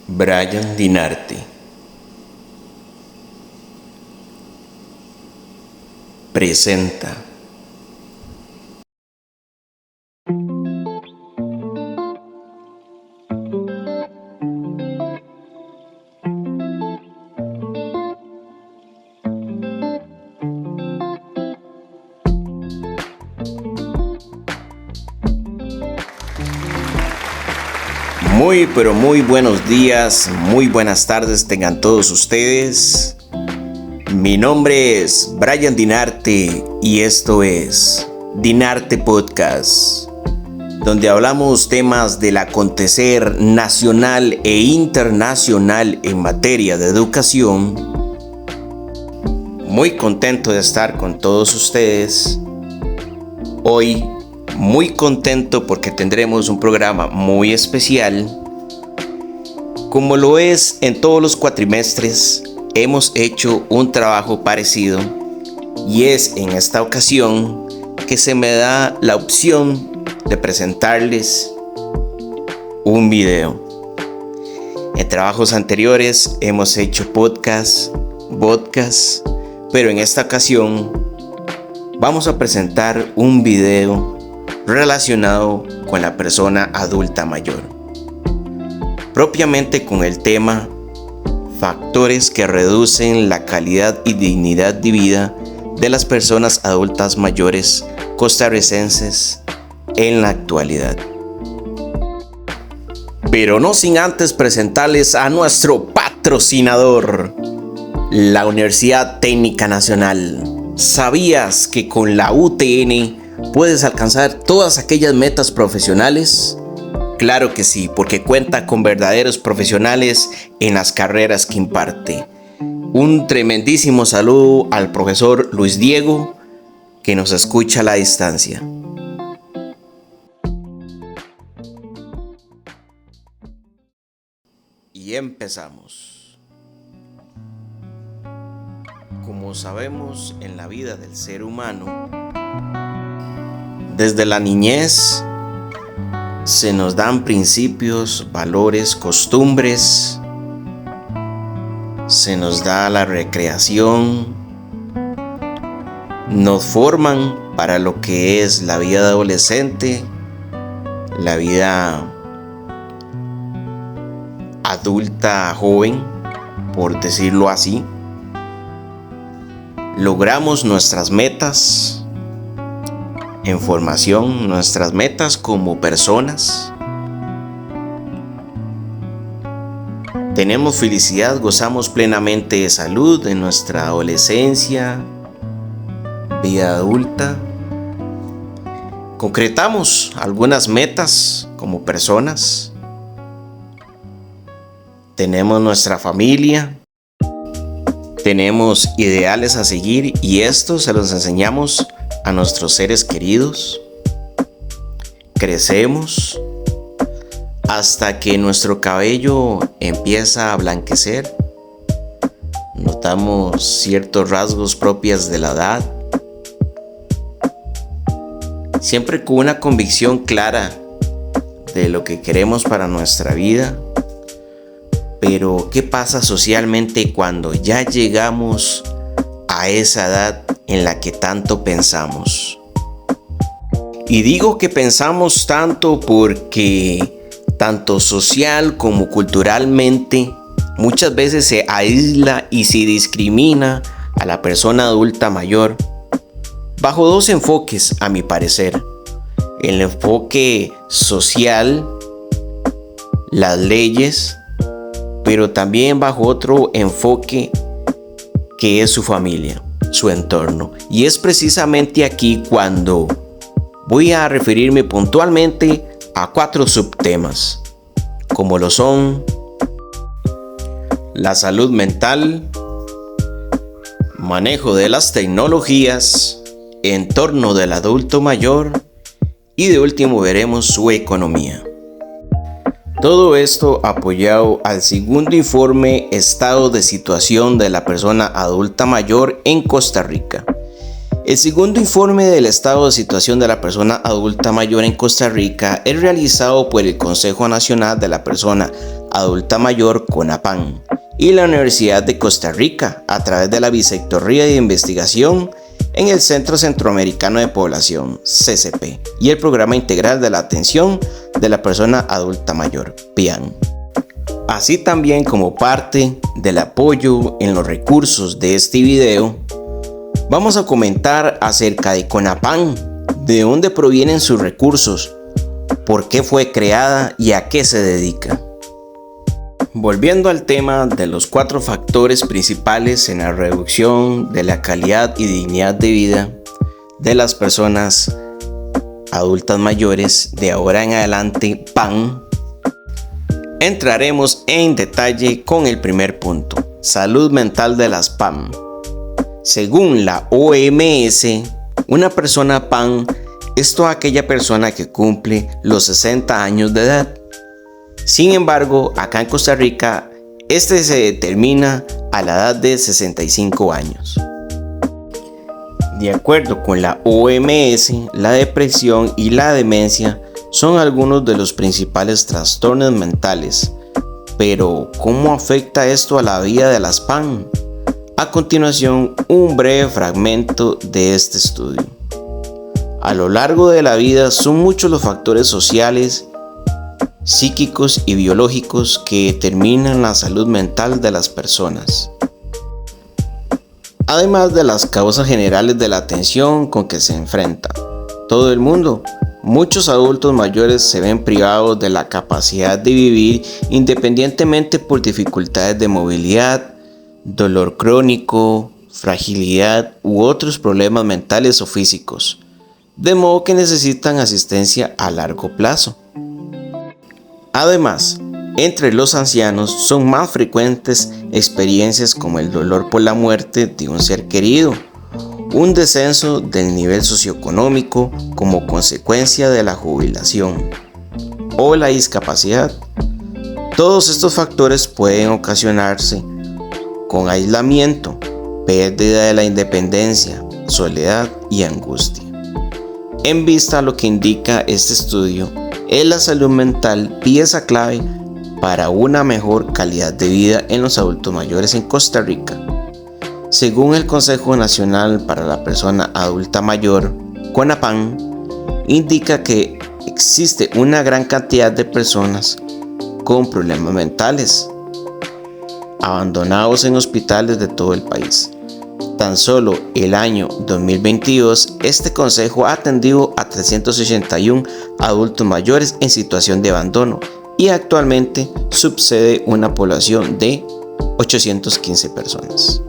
Brian Dinarte presenta muy buenos días, muy buenas tardes tengan todos ustedes. Mi nombre es Brian Dinarte y esto es Dinarte Podcast, donde hablamos temas del acontecer nacional e internacional en materia de educación. Muy contento de estar con todos ustedes. Hoy muy contento porque tendremos un programa muy especial. Como lo es en todos los cuatrimestres, hemos hecho un trabajo parecido y es en esta ocasión que se me da la opción de presentarles un video. En trabajos anteriores hemos hecho podcast, pero en esta ocasión vamos a presentar un video relacionado con la persona adulta mayor, propiamente con el tema factores que reducen la calidad y dignidad de vida de las personas adultas mayores costarricenses en la actualidad. Pero no sin antes presentarles a nuestro patrocinador, la Universidad Técnica Nacional. ¿Sabías que con la UTN puedes alcanzar todas aquellas metas profesionales? Claro que sí, porque cuenta con verdaderos profesionales en las carreras que imparte. Un tremendísimo saludo al profesor Luis Diego, que nos escucha a la distancia. Y empezamos. Como sabemos, en la vida del ser humano, desde la niñez se nos dan principios, valores, costumbres, se nos da la recreación, nos forman para lo que es la vida de adolescente, la vida adulta joven, por decirlo así. Logramos nuestras metas en formación, nuestras metas como personas. Tenemos felicidad, gozamos plenamente de salud en nuestra adolescencia, vida adulta. Concretamos algunas metas como personas. Tenemos nuestra familia. Tenemos ideales a seguir y esto se los enseñamos a nuestros seres queridos. Crecemos hasta que nuestro cabello empieza a blanquecer. Notamos ciertos rasgos propios de la edad. Siempre con una convicción clara de lo que queremos para nuestra vida. Pero, ¿qué pasa socialmente cuando ya llegamos a esa edad en la que tanto pensamos? Y digo que pensamos tanto porque tanto social como culturalmente muchas veces se aísla y se discrimina a la persona adulta mayor bajo dos enfoques, a mi parecer. El enfoque social, las leyes, pero también bajo otro enfoque que es su familia, su entorno. Y es precisamente aquí cuando voy a referirme puntualmente a 4 subtemas, como lo son la salud mental, manejo de las tecnologías, entorno del adulto mayor y de último veremos su economía. Todo esto apoyado al segundo informe Estado de Situación de la Persona Adulta Mayor en Costa Rica, El segundo informe del estado de situación de la persona adulta mayor en Costa Rica es realizado por el Consejo Nacional de la Persona Adulta Mayor, CONAPAN, y la Universidad de Costa Rica a través de la Vicerrectoría de Investigación en el Centro Centroamericano de Población, CCP, y el Programa Integral de la Atención de la Persona Adulta Mayor, PIAN. Así también, como parte del apoyo en los recursos de este video, vamos a comentar acerca de CONAPAN, de dónde provienen sus recursos, por qué fue creada y a qué se dedica. Volviendo al tema de los 4 factores principales en la reducción de la calidad y dignidad de vida de las personas adultas mayores, de ahora en adelante PAN, entraremos en detalle con el primer punto: salud mental de las PAN. Según la OMS, una persona PAN es toda aquella persona que cumple los 60 años de edad. Sin embargo, acá en Costa Rica, este se determina a la edad de 65 años. De acuerdo con la OMS, la depresión y la demencia son algunos de los principales trastornos mentales. Pero, ¿cómo afecta esto a la vida de las PAN? A continuación, un breve fragmento de este estudio. A lo largo de la vida son muchos los factores sociales, psíquicos y biológicos que determinan la salud mental de las personas. Además de las causas generales de la tensión con que se enfrenta todo el mundo, muchos adultos mayores se ven privados de la capacidad de vivir independientemente por dificultades de movilidad, dolor crónico, fragilidad u otros problemas mentales o físicos, de modo que necesitan asistencia a largo plazo. Además, entre los ancianos son más frecuentes experiencias como el dolor por la muerte de un ser querido, un descenso del nivel socioeconómico como consecuencia de la jubilación o la discapacidad. Todos estos factores pueden ocasionarse con aislamiento, pérdida de la independencia, soledad y angustia. En vista a lo que indica este estudio, es la salud mental pieza clave para una mejor calidad de vida en los adultos mayores en Costa Rica. Según el Consejo Nacional para la Persona Adulta Mayor, CONAPAN, indica que existe una gran cantidad de personas con problemas mentales abandonados en hospitales de todo el país. Tan solo el año 2022, este consejo ha atendido a 381 adultos mayores en situación de abandono y actualmente subsede una población de 815 personas.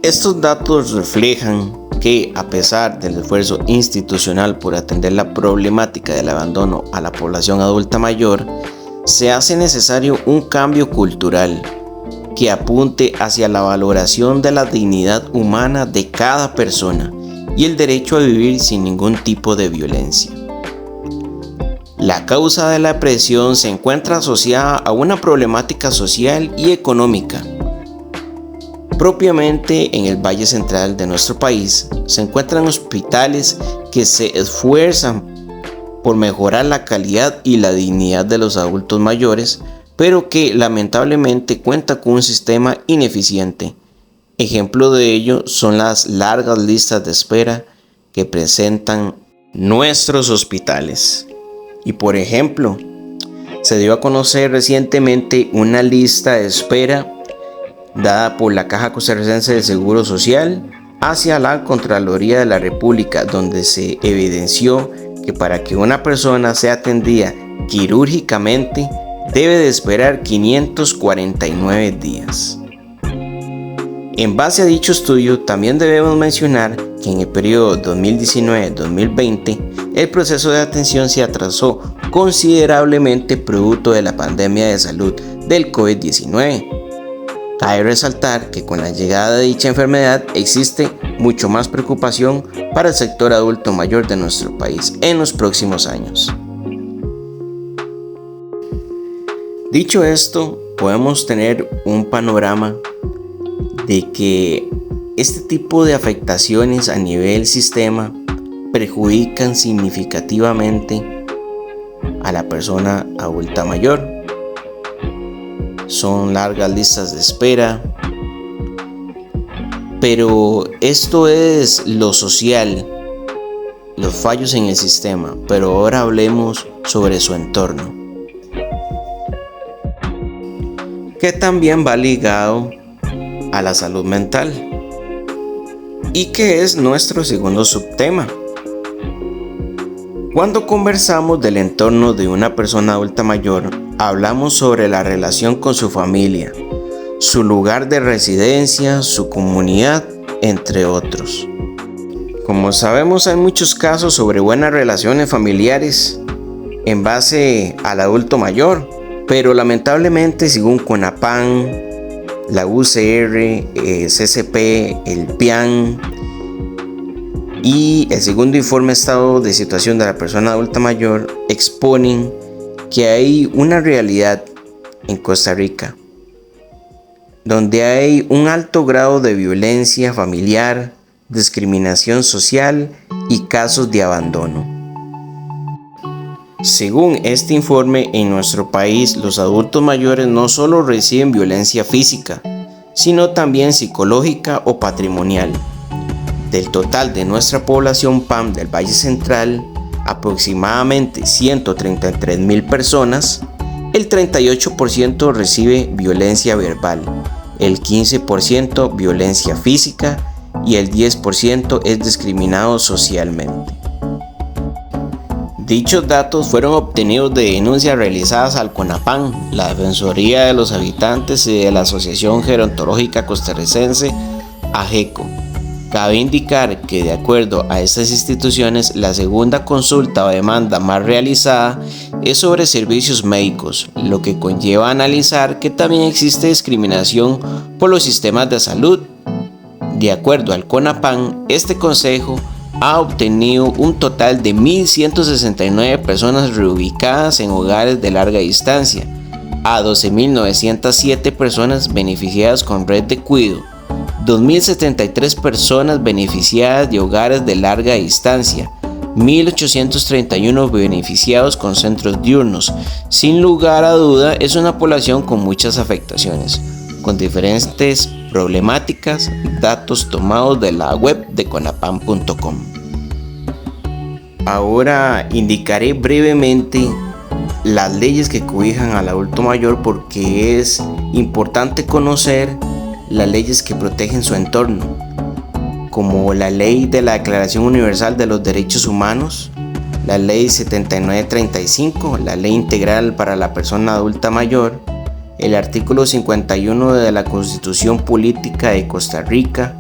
Estos datos reflejan que, a pesar del esfuerzo institucional por atender la problemática del abandono a la población adulta mayor, se hace necesario un cambio cultural que apunte hacia la valoración de la dignidad humana de cada persona y el derecho a vivir sin ningún tipo de violencia. La causa de la depresión se encuentra asociada a una problemática social y económica. Propiamente en el Valle Central de nuestro país se encuentran hospitales que se esfuerzan por mejorar la calidad y la dignidad de los adultos mayores, pero que lamentablemente cuenta con un sistema ineficiente. Ejemplo de ello son las largas listas de espera que presentan nuestros hospitales. Y por ejemplo, se dio a conocer recientemente una lista de espera dada por la Caja Costarricense del Seguro Social hacia la Contraloría de la República, donde se evidenció que para que una persona sea atendida quirúrgicamente debe de esperar 549 días. En base a dicho estudio, también debemos mencionar que en el periodo 2019-2020 el proceso de atención se atrasó considerablemente producto de la pandemia de salud del COVID-19. Cabe resaltar que con la llegada de dicha enfermedad existe mucho más preocupación para el sector adulto mayor de nuestro país en los próximos años. Dicho esto, podemos tener un panorama de que este tipo de afectaciones a nivel sistema perjudican significativamente a la persona adulta mayor. Son largas listas de espera, pero esto es lo social, los fallos en el sistema, pero ahora hablemos sobre su entorno, que también va ligado a la salud mental y que es nuestro segundo subtema. Cuando conversamos del entorno de una persona adulta mayor, hablamos sobre la relación con su familia, su lugar de residencia, su comunidad, entre otros. Como sabemos, hay muchos casos sobre buenas relaciones familiares en base al adulto mayor, pero lamentablemente, según CONAPAN, la UCR, CCP, el PIAN y el segundo informe Estado de Situación de la Persona Adulta Mayor, exponen que hay una realidad en Costa Rica donde hay un alto grado de violencia familiar, discriminación social y casos de abandono. Según este informe, en nuestro país los adultos mayores no solo reciben violencia física, sino también psicológica o patrimonial. Del total de nuestra población PAM del Valle Central, aproximadamente 133,000 personas, el 38% recibe violencia verbal, el 15% violencia física y el 10% es discriminado socialmente. Dichos datos fueron obtenidos de denuncias realizadas al CONAPAN, la Defensoría de los Habitantes y de la Asociación Gerontológica Costarricense, AGECO. Cabe indicar que de acuerdo a estas instituciones, la segunda consulta o demanda más realizada es sobre servicios médicos, lo que conlleva a analizar que también existe discriminación por los sistemas de salud. De acuerdo al CONAPAN, este consejo ha obtenido un total de 1.169 personas reubicadas en hogares de larga distancia, a 12.907 personas beneficiadas con red de cuidado, 2.073 personas beneficiadas de hogares de larga distancia, 1.831 beneficiados con centros diurnos. Sin lugar a duda, es una población con muchas afectaciones, con diferentes problemáticas, datos tomados de la web de conapan.com. Ahora indicaré brevemente las leyes que cobijan al adulto mayor porque es importante conocer las leyes que protegen su entorno, como la Ley de la Declaración Universal de los Derechos Humanos, la Ley 7935, la Ley Integral para la Persona Adulta Mayor, el artículo 51 de la Constitución Política de Costa Rica,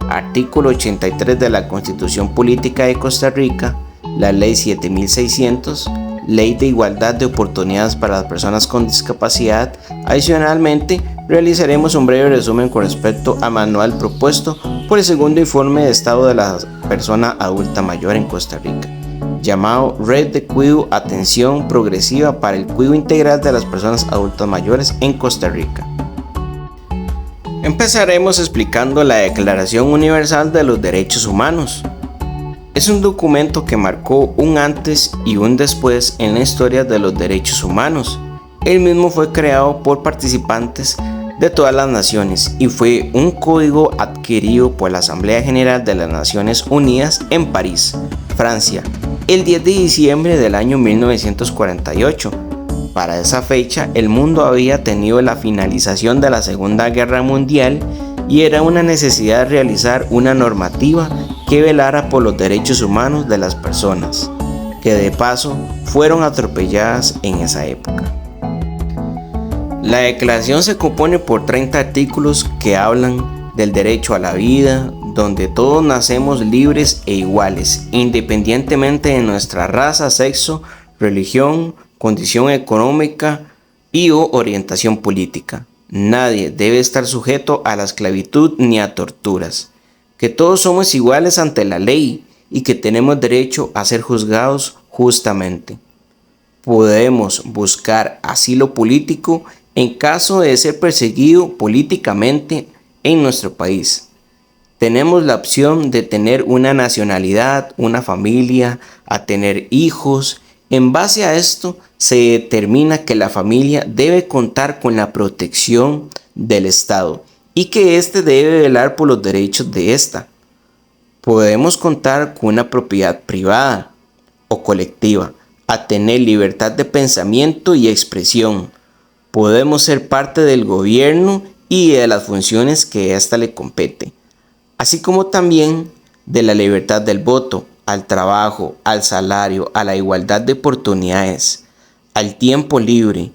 artículo 83 de la Constitución Política de Costa Rica, la Ley 7600, Ley de Igualdad de Oportunidades para las Personas con Discapacidad. Adicionalmente, realizaremos un breve resumen con respecto al manual propuesto por el segundo informe de estado de la persona adulta mayor en Costa Rica, llamado Red de Cuidado Atención Progresiva para el Cuidado Integral de las Personas Adultas Mayores en Costa Rica. Empezaremos explicando la Declaración Universal de los Derechos Humanos. Es un documento que marcó un antes y un después en la historia de los derechos humanos. El mismo fue creado por participantes de todas las naciones y fue un código adquirido por la Asamblea General de las Naciones Unidas en París, Francia, el 10 de diciembre del año 1948. Para esa fecha, el mundo había tenido la finalización de la Segunda Guerra Mundial y era una necesidad realizar una normativa que velara por los derechos humanos de las personas, que de paso fueron atropelladas en esa época. La declaración se compone por 30 artículos que hablan del derecho a la vida, donde todos nacemos libres e iguales, independientemente de nuestra raza, sexo, religión, condición económica y o orientación política. Nadie debe estar sujeto a la esclavitud ni a torturas, que todos somos iguales ante la ley y que tenemos derecho a ser juzgados justamente. Podemos buscar asilo político en caso de ser perseguido políticamente en nuestro país. tenemos la opción de tener una nacionalidad, una familia, a tener hijos. En base a esto se determina que la familia debe contar con la protección del Estado y que éste debe velar por los derechos de ésta. Podemos contar con una propiedad privada o colectiva, a tener libertad de pensamiento y expresión. Podemos ser parte del gobierno y de las funciones que ésta le compete, así como también de la libertad del voto, al trabajo, al salario, a la igualdad de oportunidades, al tiempo libre,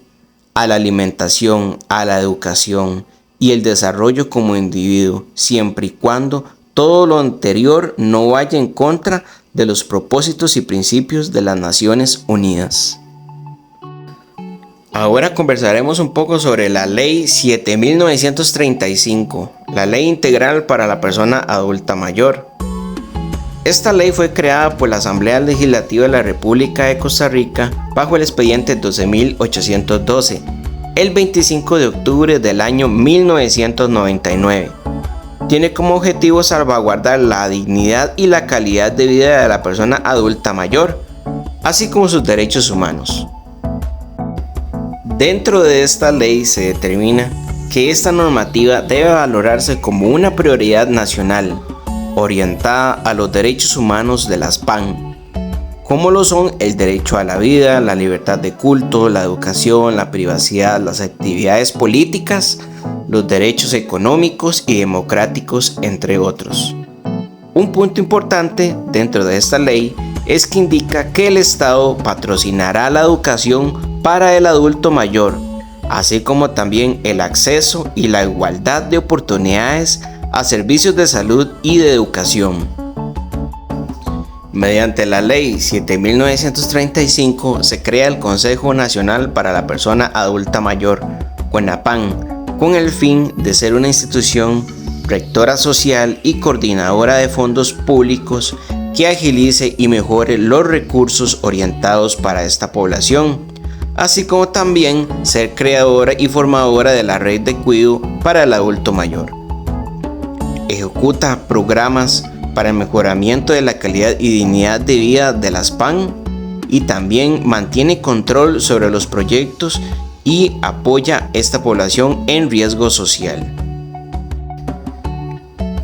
a la alimentación, a la educación y el desarrollo como individuo, siempre y cuando todo lo anterior no vaya en contra de los propósitos y principios de las Naciones Unidas. Ahora conversaremos un poco sobre la Ley 7935, la Ley Integral para la Persona Adulta Mayor. Esta ley fue creada por la Asamblea Legislativa de la República de Costa Rica bajo el expediente 12.812, el 25 de octubre del año 1999. Tiene como objetivo salvaguardar la dignidad y la calidad de vida de la persona adulta mayor, así como sus derechos humanos. Dentro de esta ley se determina que esta normativa debe valorarse como una prioridad nacional, orientada a los derechos humanos de las PAN, como lo son el derecho a la vida, la libertad de culto, la educación, la privacidad, las actividades políticas, los derechos económicos y democráticos, entre otros. Un punto importante dentro de esta ley es que indica que el Estado patrocinará la educación para el adulto mayor, así como también el acceso y la igualdad de oportunidades a servicios de salud y de educación. Mediante la Ley 7935 se crea el Consejo Nacional para la Persona Adulta Mayor, CONAPAN, con el fin de ser una institución rectora social y coordinadora de fondos públicos que agilice y mejore los recursos orientados para esta población, así como también ser creadora y formadora de la red de cuidado para el adulto mayor. Ejecuta programas para el mejoramiento de la calidad y dignidad de vida de las PAN y también mantiene control sobre los proyectos y apoya a esta población en riesgo social.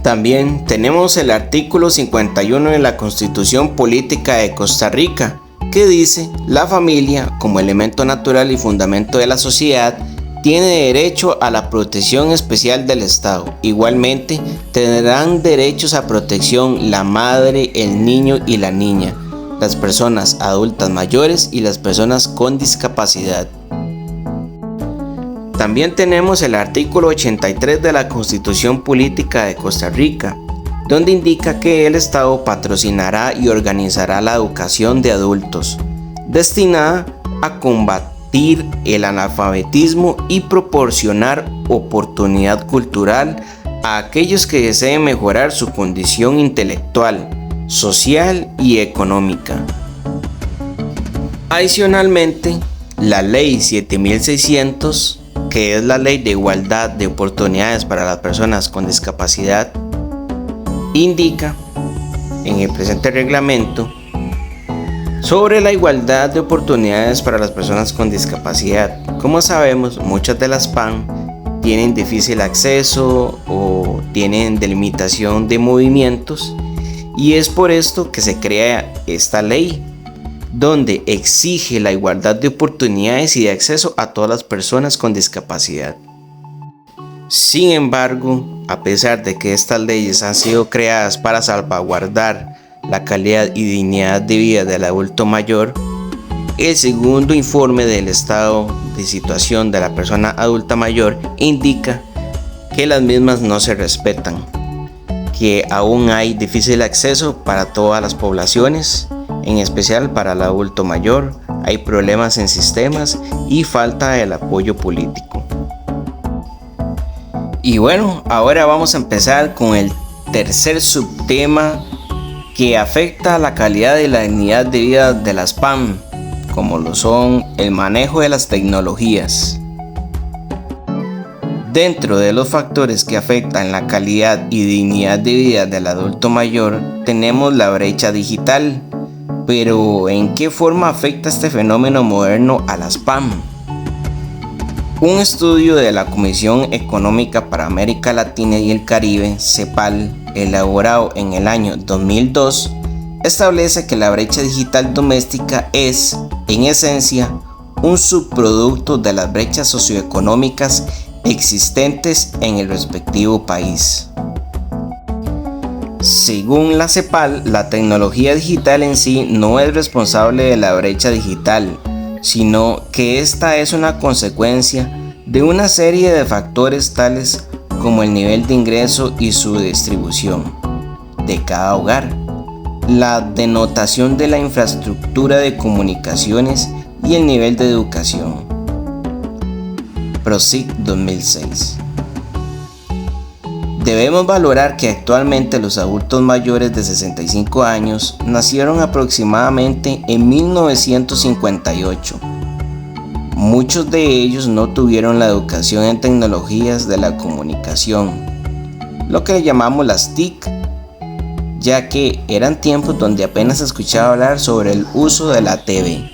También tenemos el artículo 51 de la Constitución Política de Costa Rica, que dice: la familia, como elemento natural y fundamento de la sociedad, tiene derecho a la protección especial del Estado. Igualmente, tendrán derechos a protección la madre, el niño y la niña, las personas adultas mayores y las personas con discapacidad. También tenemos el artículo 83 de la Constitución Política de Costa Rica, donde indica que el Estado patrocinará y organizará la educación de adultos, destinada a combatir el analfabetismo y proporcionar oportunidad cultural a aquellos que deseen mejorar su condición intelectual, social y económica. Adicionalmente, la Ley 7600, que es la Ley de Igualdad de Oportunidades para las Personas con Discapacidad, indica en el presente reglamento sobre la igualdad de oportunidades para las personas con discapacidad. Como sabemos, muchas de las PAN tienen difícil acceso o tienen delimitación de movimientos, y es por esto que se crea esta ley, donde exige la igualdad de oportunidades y de acceso a todas las personas con discapacidad. Sin embargo, a pesar de que estas leyes han sido creadas para salvaguardar la calidad y dignidad de vida del adulto mayor, el segundo informe del estado de situación de la persona adulta mayor indica que las mismas no se respetan, que aún hay difícil acceso para todas las poblaciones, en especial para el adulto mayor, hay problemas en sistemas y falta del apoyo político. Y bueno, ahora vamos a empezar con el tercer subtema que afecta a la calidad y la dignidad de vida de las PAN, como lo son el manejo de las tecnologías. Dentro de los factores que afectan la calidad y dignidad de vida del adulto mayor, tenemos la brecha digital. Pero, ¿en qué forma afecta este fenómeno moderno a las PAM? Un estudio de la Comisión Económica para América Latina y el Caribe, CEPAL, elaborado en el año 2002, establece que la brecha digital doméstica es, en esencia, un subproducto de las brechas socioeconómicas existentes en el respectivo país. Según la CEPAL, la tecnología digital en sí no es responsable de la brecha digital, sino que esta es una consecuencia de una serie de factores tales como el nivel de ingreso y su distribución de cada hogar, la denotación de la infraestructura de comunicaciones y el nivel de educación. PROCIC 2006. Debemos valorar que actualmente los adultos mayores de 65 años nacieron aproximadamente en 1958. Muchos de ellos no tuvieron la educación en tecnologías de la comunicación, lo que llamamos las TIC, ya que eran tiempos donde apenas se escuchaba hablar sobre el uso de la TV.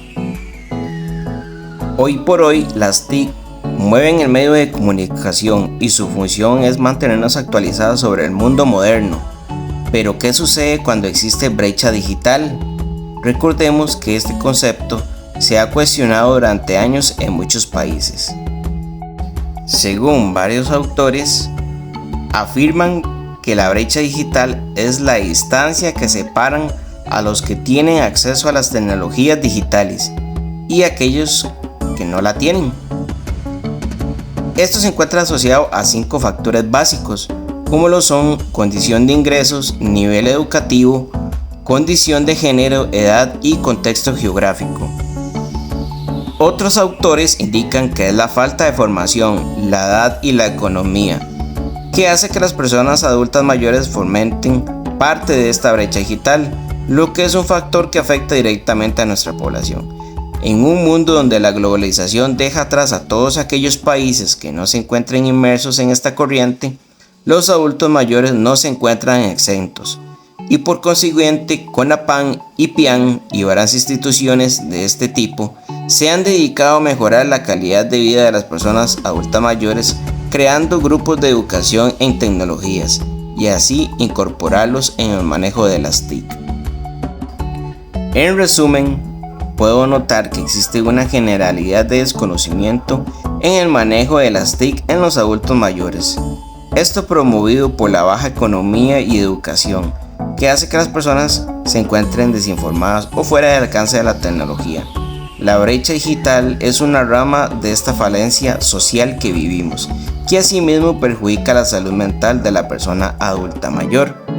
Hoy por hoy, las TIC mueven el medio de comunicación y su función es mantenernos actualizados sobre el mundo moderno. Pero ¿qué sucede cuando existe brecha digital? Recordemos que este concepto se ha cuestionado durante años en muchos países. Según varios autores, afirman que la brecha digital es la distancia que separan a los que tienen acceso a las tecnologías digitales y a aquellos que no la tienen. Esto se encuentra asociado a 5 factores básicos, como lo son condición de ingresos, nivel educativo, condición de género, edad y contexto geográfico. Otros autores indican que es la falta de formación, la edad y la economía, que hace que las personas adultas mayores fomenten parte de esta brecha digital, lo que es un factor que afecta directamente a nuestra población. En un mundo donde la globalización deja atrás a todos aquellos países que no se encuentren inmersos en esta corriente, los adultos mayores no se encuentran exentos, y por consiguiente CONAPAN, IPIAN y varias instituciones de este tipo se han dedicado a mejorar la calidad de vida de las personas adultas mayores, creando grupos de educación en tecnologías y así incorporarlos en el manejo de las TIC. En resumen, puedo notar que existe una generalidad de desconocimiento en el manejo de las TIC en los adultos mayores. Esto promovido por la baja economía y educación, que hace que las personas se encuentren desinformadas o fuera del alcance de la tecnología. La brecha digital es una rama de esta falencia social que vivimos, que asimismo perjudica la salud mental de la persona adulta mayor.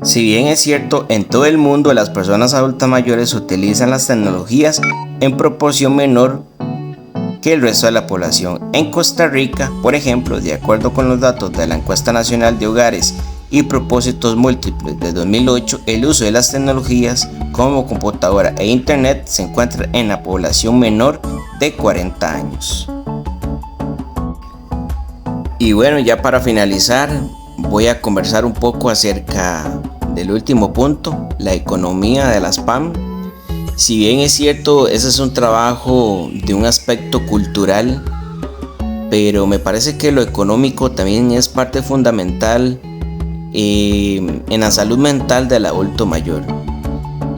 Si bien es cierto, en todo el mundo las personas adultas mayores utilizan las tecnologías en proporción menor que el resto de la población. En Costa Rica, por ejemplo, de acuerdo con los datos de la Encuesta Nacional de Hogares y Propósitos Múltiples de 2008, el uso de las tecnologías como computadora e internet se encuentra en la población menor de 40 años. Y bueno, ya para finalizar, voy a conversar un poco acerca del último punto, la economía de las PAM. Si bien es cierto, ese es un trabajo de un aspecto cultural, pero me parece que lo económico también es parte fundamental en la salud mental del adulto mayor.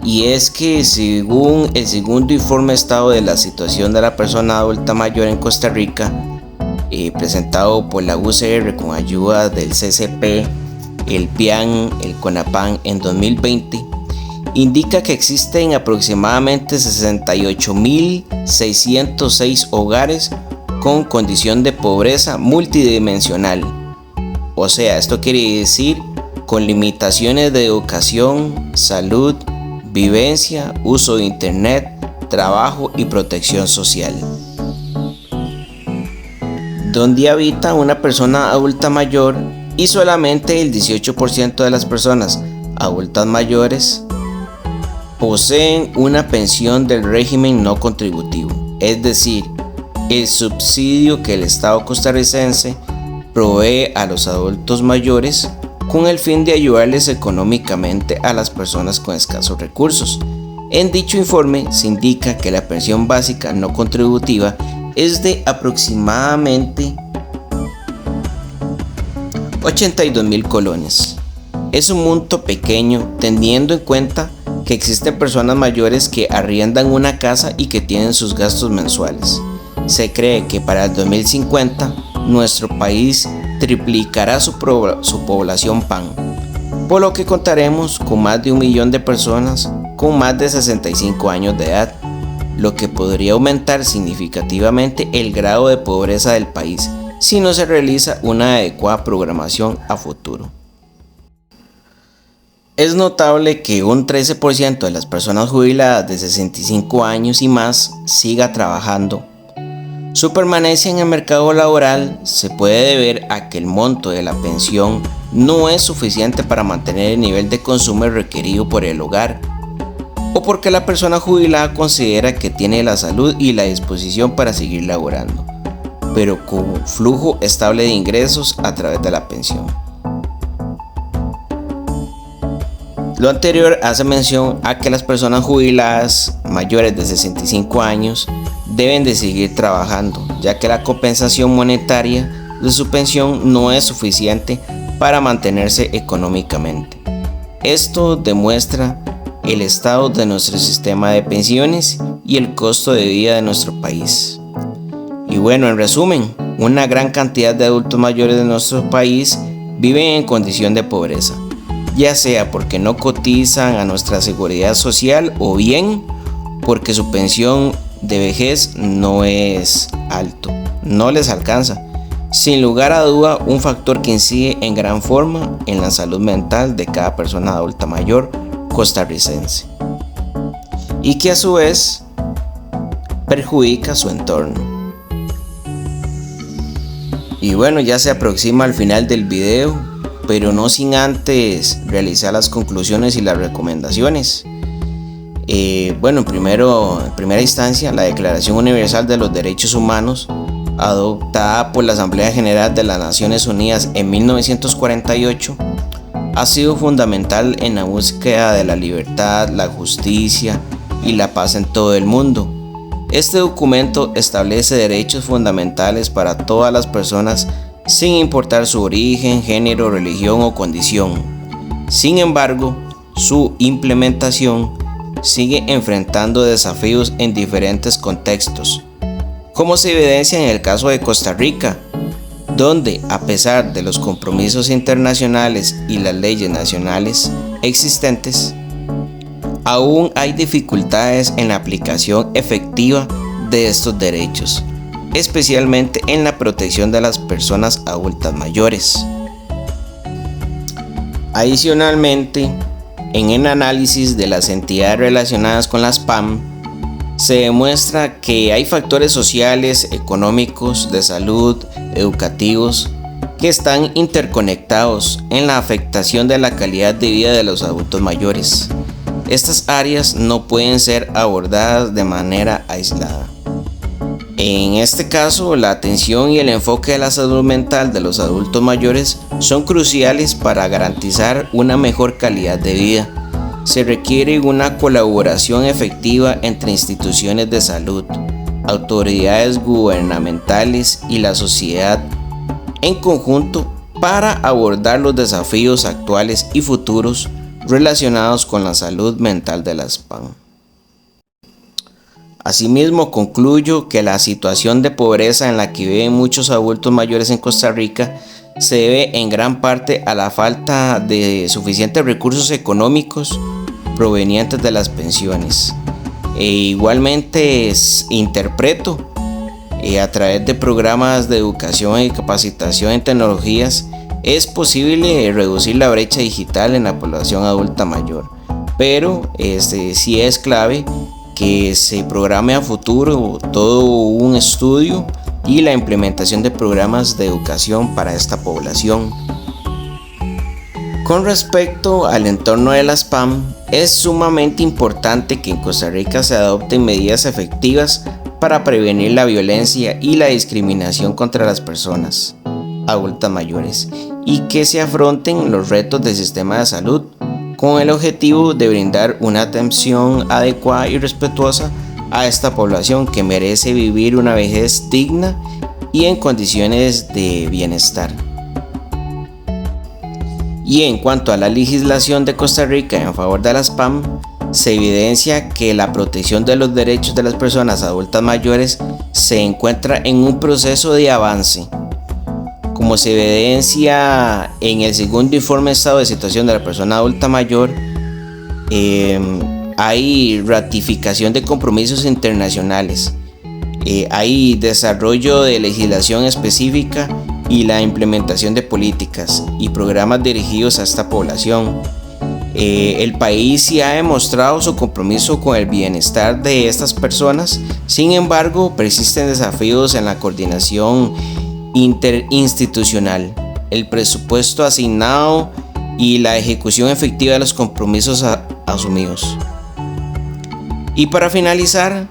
Y es que según el segundo informe estado de la situación de la persona adulta mayor en Costa Rica, presentado por la UCR con ayuda del CCP, el PIAN, el CONAPAN en 2020, indica que existen aproximadamente 68.606 hogares con condición de pobreza multidimensional. O sea, esto quiere decir con limitaciones de educación, salud, vivencia, uso de internet, trabajo y protección social. Donde habita una persona adulta mayor y solamente el 18% de las personas adultas mayores poseen una pensión del régimen no contributivo, es decir, el subsidio que el Estado costarricense provee a los adultos mayores con el fin de ayudarles económicamente a las personas con escasos recursos. En dicho informe se indica que la pensión básica no contributiva es de aproximadamente 82.000 colones. Es un monto pequeño teniendo en cuenta que existen personas mayores que arriendan una casa y que tienen sus gastos mensuales. Se cree que para el 2050 nuestro país triplicará su población PAN, por lo que contaremos con más de 1 millón de personas con más de 65 años de edad, lo que podría aumentar significativamente el grado de pobreza del país si no se realiza una adecuada programación a futuro. Es notable que un 13% de las personas jubiladas de 65 años y más siga trabajando. Su permanencia en el mercado laboral se puede deber a que el monto de la pensión no es suficiente para mantener el nivel de consumo requerido por el hogar, o porque la persona jubilada considera que tiene la salud y la disposición para seguir laborando, pero con flujo estable de ingresos a través de la pensión. Lo anterior hace mención a que las personas jubiladas mayores de 65 años deben de seguir trabajando, ya que la compensación monetaria de su pensión no es suficiente para mantenerse económicamente. Esto demuestra el estado de nuestro sistema de pensiones y el costo de vida de nuestro país. Y bueno, en resumen, una gran cantidad de adultos mayores de nuestro país viven en condición de pobreza, ya sea porque no cotizan a nuestra seguridad social o bien porque su pensión de vejez no es alto, no les alcanza. Sin lugar a duda, un factor que incide en gran forma en la salud mental de cada persona adulta mayor costarricense y que a su vez perjudica su entorno. Y bueno, ya se aproxima al final del video, pero no sin antes realizar las conclusiones y las recomendaciones. En primera instancia, la Declaración Universal de los Derechos Humanos, adoptada por la Asamblea General de las Naciones Unidas en 1948, ha sido fundamental en la búsqueda de la libertad, la justicia y la paz en todo el mundo. Este documento establece derechos fundamentales para todas las personas sin importar su origen, género, religión o condición. Sin embargo, su implementación sigue enfrentando desafíos en diferentes contextos, como se evidencia en el caso de Costa Rica, donde a pesar de los compromisos internacionales y las leyes nacionales existentes, aún hay dificultades en la aplicación efectiva de estos derechos, especialmente en la protección de las personas adultas mayores. Adicionalmente, en el análisis de las entidades relacionadas con las PAM, se demuestra que hay factores sociales, económicos, de salud, educativos, que están interconectados en la afectación de la calidad de vida de los adultos mayores. Estas áreas no pueden ser abordadas de manera aislada. En este caso, la atención y el enfoque de la salud mental de los adultos mayores son cruciales para garantizar una mejor calidad de vida. Se requiere una colaboración efectiva entre instituciones de salud, autoridades gubernamentales y la sociedad en conjunto para abordar los desafíos actuales y futuros relacionados con la salud mental de las PAM. Asimismo, concluyo que la situación de pobreza en la que viven muchos adultos mayores en Costa Rica se debe en gran parte a la falta de suficientes recursos económicos provenientes de las pensiones. Igualmente interpreto a través de programas de educación y capacitación en tecnologías es posible reducir la brecha digital en la población adulta mayor, pero sí es clave que se programe a futuro todo un estudio y la implementación de programas de educación para esta población. Con respecto al entorno de las PAM, es sumamente importante que en Costa Rica se adopten medidas efectivas para prevenir la violencia y la discriminación contra las personas adultas mayores y que se afronten los retos del sistema de salud con el objetivo de brindar una atención adecuada y respetuosa a esta población que merece vivir una vejez digna y en condiciones de bienestar. Y en cuanto a la legislación de Costa Rica en favor de las PAM, se evidencia que la protección de los derechos de las personas adultas mayores se encuentra en un proceso de avance. Como se evidencia en el segundo informe de estado de situación de la persona adulta mayor, hay ratificación de compromisos internacionales, hay desarrollo de legislación específica y la implementación de políticas y programas dirigidos a esta población. El país sí ha demostrado su compromiso con el bienestar de estas personas. Sin embargo, persisten desafíos en la coordinación interinstitucional, el presupuesto asignado y la ejecución efectiva de los compromisos asumidos. Y para finalizar,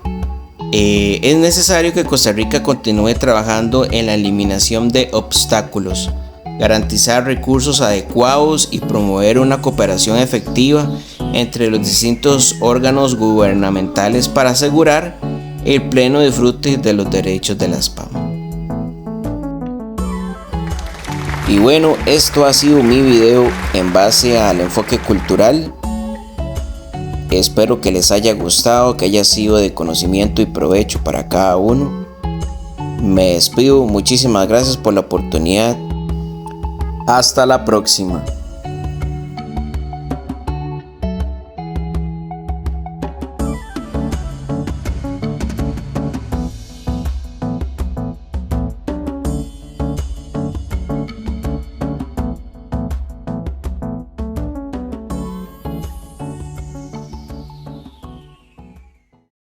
es necesario que Costa Rica continúe trabajando en la eliminación de obstáculos, garantizar recursos adecuados y promover una cooperación efectiva entre los distintos órganos gubernamentales para asegurar el pleno disfrute de los derechos de las PAM. Y bueno, esto ha sido mi video en base al enfoque cultural. Espero que les haya gustado, que haya sido de conocimiento y provecho para cada uno. Me despido, muchísimas gracias por la oportunidad. Hasta la próxima.